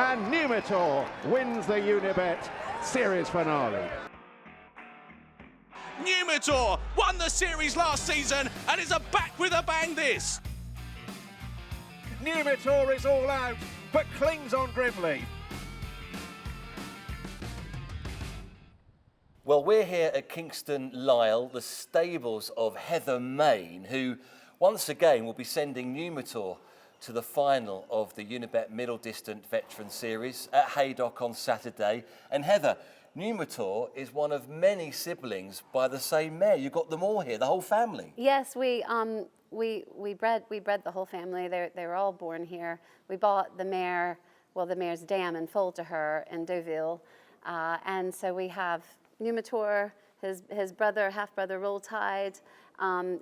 and Numitor wins the Unibet Series finale. Numitor won the series last season and is back with a bang this. Numitor is all out, but clings on grimly. Well, we're here at Kingston Lisle, the stables of Heather Main, who once again will be sending Numitor to the final of the Unibet Middle Distance Veterans Series at Haydock on Saturday. And Heather, Numitor is one of many siblings by the same mare. You've got them all here, the whole family. Yes, we bred the whole family. They were all born here. We bought the mare, well, the mare's dam and foal to her in Deauville, and so we have Numitor, his brother, half-brother Roll Tide,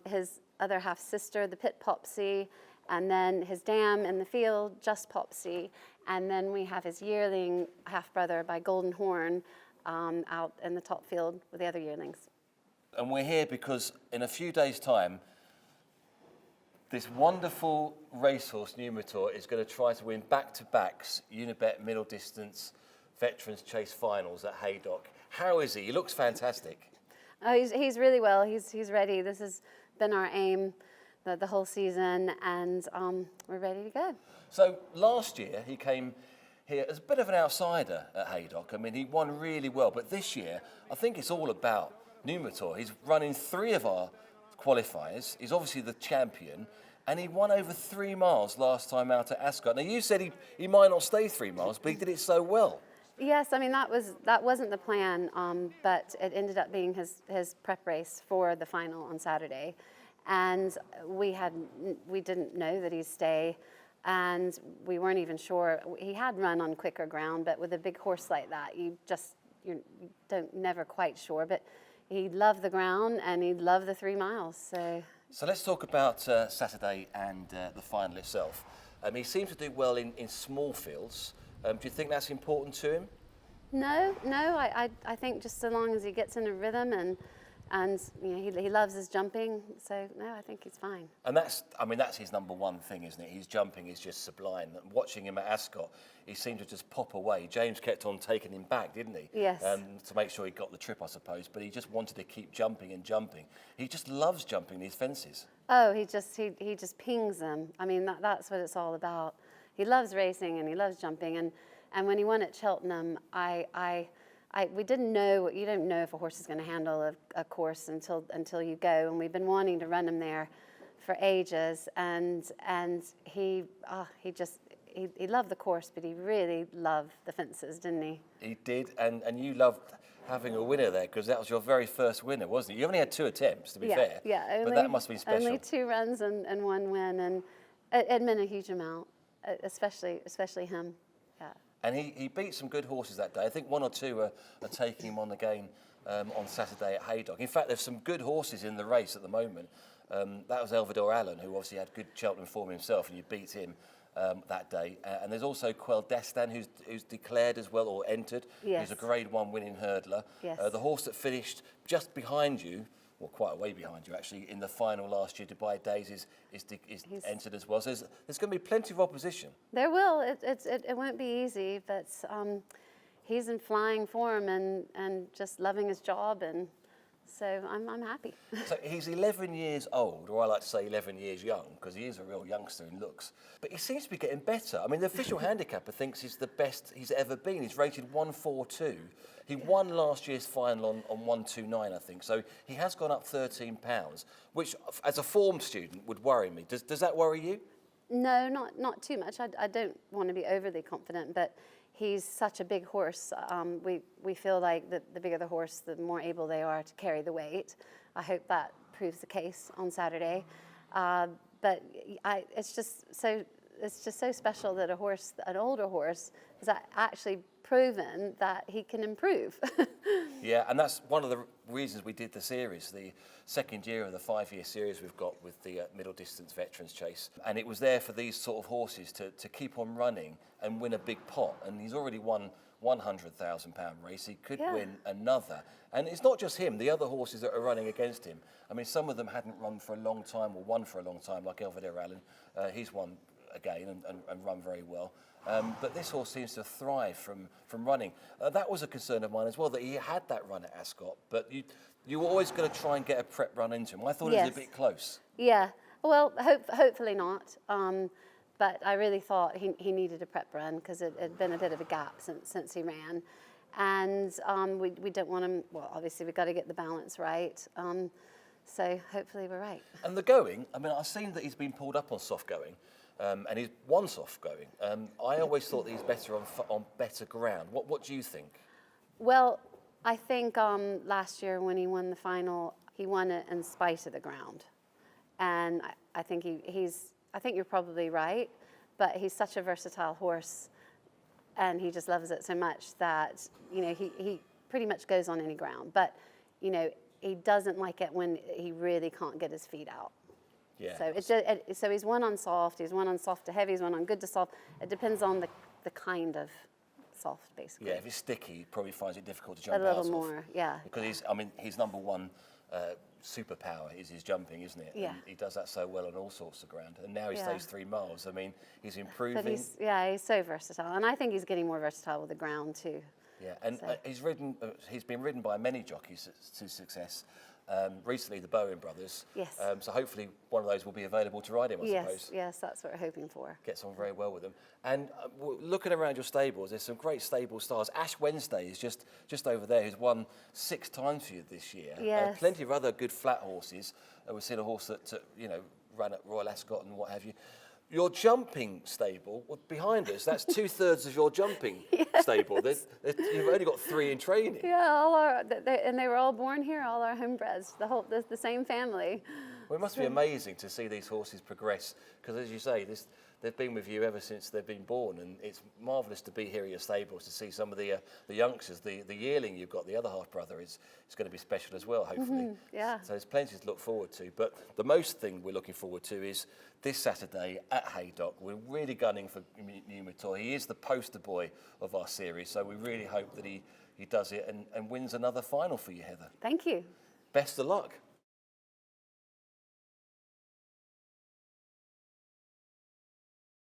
his other half-sister, the Pit Popsy, and then his dam in the field, Just Popsy, and then we have his yearling half-brother by Golden Horn out in the top field with the other yearlings. And we're here because in a few days' time, this wonderful racehorse Numitor is going to try to win back-to-backs Unibet Middle Distance Veterans Chase finals at Haydock. How is he? He looks fantastic. Oh, he's really well. He's ready. This has been our aim the whole season, and we're ready to go. So last year he came here as a bit of an outsider at Haydock. I mean, he won really well, but this year I think it's all about Numitor. He's running 3 of our qualifiers. He's obviously the champion, and he won over 3 miles last time out at Ascot. Now you said he might not stay 3 miles, but he did it so well. Yes, I mean that wasn't the plan, but it ended up being his prep race for the final on Saturday, and we didn't know that he'd stay, and we weren't even sure. He had run on quicker ground, but with a big horse like that, you don't never quite sure. But he loved the ground and he loved the 3 miles. So let's talk about Saturday and the final itself. He seems to do well in small fields. Do you think that's important to him? No, I think just so long as he gets in a rhythm and you know, he loves his jumping, so no, I think he's fine. And that's his number one thing, isn't it? His jumping is just sublime. Watching him at Ascot, he seemed to just pop away. James kept on taking him back, didn't he? Yes. To make sure he got the trip, I suppose, but he just wanted to keep jumping and jumping. He just loves jumping these fences. Oh, he just pings them. I mean, that's what it's all about. He loves racing and he loves jumping, and when he won at Cheltenham, we didn't know. You don't know if a horse is going to handle a course until you go, and we've been wanting to run him there for ages, and he loved the course, but he really loved the fences, didn't he? He did, and you loved having a winner there because that was your very first winner, wasn't it? You only had 2 attempts, to be fair. Yeah, but that must have been special. Only 2 runs and 1 win, and it meant a huge amount, especially him. Yeah. And he beat some good horses that day. I think 1 or 2 are taking him on again on Saturday at Haydock. In fact, there's some good horses in the race at the moment. That was Elvidor Allen, who obviously had good Cheltenham form himself, and you beat him that day. And there's also Quel Destin, who's declared as well, or entered. Yes. He's a Grade 1 winning hurdler. Yes. The horse that finished just behind you, well, quite a way behind you actually, in the final last year, Dubai Days, is entered as well. So there's going to be plenty of opposition. There will. It won't be easy, but he's in flying form and just loving his job, and so I'm happy. So he's 11 years old, or I like to say 11 years young, because he is a real youngster in looks. But he seems to be getting better. I mean, the official handicapper thinks he's the best he's ever been. He's rated 142. He won last year's final on 129, I think. So he has gone up £13, which, as a form student, would worry me. Does that worry you? No, not too much. I don't want to be overly confident, but he's such a big horse. We feel like the bigger the horse, the more able they are to carry the weight. I hope that proves the case on Saturday. But it's just so special that an older horse, has actually proven that he can improve. Yeah, and that's one of the reasons we did the series, the second year of the 5-year series we've got with the Middle Distance Veterans Chase. And it was there for these sort of horses to keep on running and win a big pot. And he's already won £100,000 race. He could win another. And it's not just him, the other horses that are running against him. I mean, some of them hadn't run for a long time or won for a long time, like Elvidor Allen. He's won again and run very well. But this horse seems to thrive from running. That was a concern of mine as well, that he had that run at Ascot, but you were always going to try and get a prep run into him. I thought it was a bit close. Yeah, well, hopefully not. But I really thought he needed a prep run because it had been a bit of a gap since he ran. And we don't want him, well, obviously we've got to get the balance right. So hopefully we're right. And the going, I mean, I've seen that he's been pulled up on soft going, and he's won soft going. I always thought that he's better on better ground. What do you think? Well, I think last year when he won the final, he won it in spite of the ground. And I think I think you're probably right, but he's such a versatile horse and he just loves it so much that, you know, he pretty much goes on any ground. But, you know, he doesn't like it when he really can't get his feet out. Yeah. So so he's won on soft, he's won on soft to heavy, he's won on good to soft. It depends on the kind of soft, basically. Yeah, if it's sticky, he probably finds it difficult to jump out of. A little more, yeah. Because his number one superpower is his jumping, isn't it? Yeah. And he does that so well on all sorts of ground. And now he stays 3 miles. I mean, he's improving. But he's so versatile. And I think he's getting more versatile with the ground too. Yeah, and he's been ridden by many jockeys to success. Recently, the Bowen brothers. Yes. So hopefully one of those will be available to ride him, I suppose. Yes, that's what we're hoping for. Gets on very well with them. And looking around your stables, there's some great stable stars. Ash Wednesday is just over there, who's won 6 times for you this year. Yes. Plenty of other good flat horses. We've seen a horse that ran at Royal Ascot and what have you. Your jumping stable, well, behind us, that's 2/3 of your jumping stable. You've only got 3 in training. Yeah, and they were all born here, all our homebreds, the same family. Well, it must be amazing to see these horses progress, because as you say, they've been with you ever since they've been born, and it's marvellous to be here at your stables to see some of the youngsters. The yearling you've got, the other half brother, is going to be special as well, hopefully. Yeah. So there's plenty to look forward to. But the most thing we're looking forward to is this Saturday at Haydock. We're really gunning for Numitor. He is the poster boy of our series, so we really hope that he does it and wins another final for you, Heather. Thank you. Best of luck.